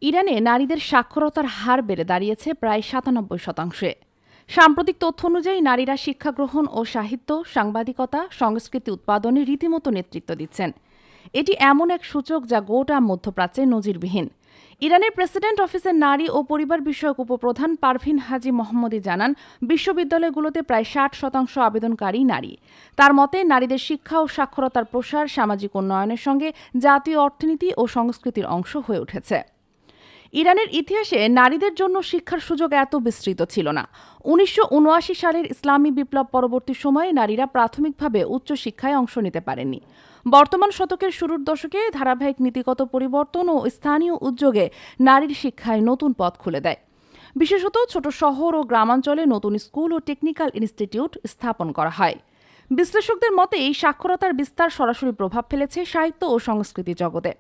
ইরানে নারীদের সাক্ষরতার হার বেড়ে দাঁড়িয়েছে প্রায় ৯৭%। সাম্প্রতিক তথ্য অনুযায়ী নারীরা শিক্ষা গ্রহণ ও সাহিত্য, সাংবাদিকতা, সংস্কৃতি উৎপাদনে রীতিমতো নেতৃত্ব দিচ্ছেন। এটি এমন এক সূচক যা গোটা মধ্যপ্রাচ্যে নজিরবিহীন। ইরানের প্রেসিডেন্ট অফিসের নারী ও পরিবার বিষয়ক উপপ্রধান পারভিন হাজি মোহাম্মদী জানান, বিশ্ববিদ্যালয়গুলোতে প্রায় ৬০% আবেদনকারী নারী। তার মতে, নারীদের শিক্ষা ও সাক্ষরতার প্রসার সামাজিক উন্নয়নের সঙ্গে জাতীয় অর্থনীতি ও সংস্কৃতির অংশ হয়ে উঠেছে। ইরানের ইতিহাসে নারীদের জন্য শিক্ষার সুযোগ এত বিস্তৃত ছিল না। ১৯৭৯ সালের ইসলামী বিপ্লব পরবর্তী সময়ে নারীরা প্রাথমিকভাবে উচ্চশিক্ষায় অংশ নিতে পারেননি। বর্তমান শতকের শুরুর দশকে ধারাবাহিক নীতিগত পরিবর্তন ও স্থানীয় উদ্যোগে নারীর শিক্ষায় নতুন পথ খুলে দেয়। বিশেষত ছোট শহর ও গ্রামাঞ্চলে নতুন স্কুল ও টেকনিক্যাল ইনস্টিটিউট স্থাপন করা হয়। বিশ্লেষকদের মতে, এই সাক্ষরতার বিস্তার সরাসরি প্রভাব ফেলেছে সাহিত্য ও সংস্কৃতি জগতে।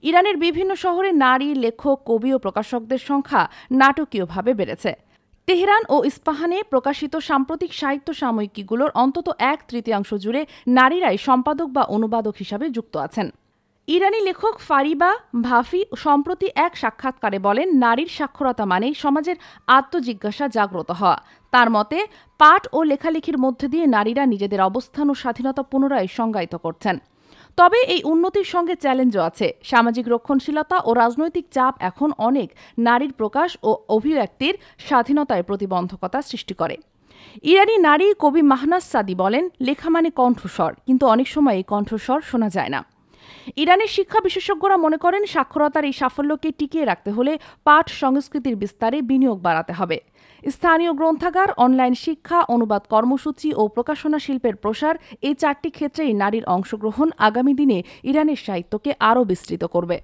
ইরানের বিভিন্ন শহরে নারী লেখক, কবি ও প্রকাশকদের সংখ্যা নাটকীয়ভাবে বেড়েছে। তেহরান ও ইস্পাহানে প্রকাশিত সাম্প্রতিক সাহিত্য সাময়িকীগুলোর অন্তত ১/৩ জুড়ে নারীরাই সম্পাদক বা অনুবাদক হিসাবে যুক্ত আছেন। ইরানি লেখক ফারিবা ভাফি সম্প্রতি এক সাক্ষাৎকারে বলেন, নারীর সাক্ষরতা মানেই সমাজের আত্মজিজ্ঞাসা জাগ্রত হওয়া। তার মতে, পাঠ ও লেখালেখির মধ্যে দিয়ে নারীরা নিজেদের অবস্থান ও স্বাধীনতা পুনরায় সংজ্ঞায়িত করছেন। তবে এই উন্নতির সঙ্গে চ্যালেঞ্জও আছে। সামাজিক রক্ষণশীলতা ও রাজনৈতিক চাপ এখন অনেক নারীর প্রকাশ ও অভিব্যক্তির স্বাধীনতায় প্রতিবন্ধকতা সৃষ্টি করে। ইরানি নারী কবি মাহনাজ সাদি বলেন, লেখা মানে কণ্ঠস্বর, কিন্তু অনেক সময় এই কণ্ঠস্বর শোনা যায় না। ইরানের শিক্ষা বিশেষজ্ঞরা মনে করেন, সাক্ষরতার এই সাফল্যকে টিকিয়ে রাখতে হলে পাঠ সংস্কৃতির বিস্তারে বিনিয়োগ বাড়াতে হবে। স্থানীয় গ্রন্থাগার, অনলাইন শিক্ষা, অনুবাদ কর্মসূচি ও প্রকাশনা শিল্পের প্রসার, এই ৪টি ক্ষেত্রেই নারীর অংশগ্রহণ আগামী দিনে ইরানের সাহিত্যকে আরও বিস্তৃত করবে।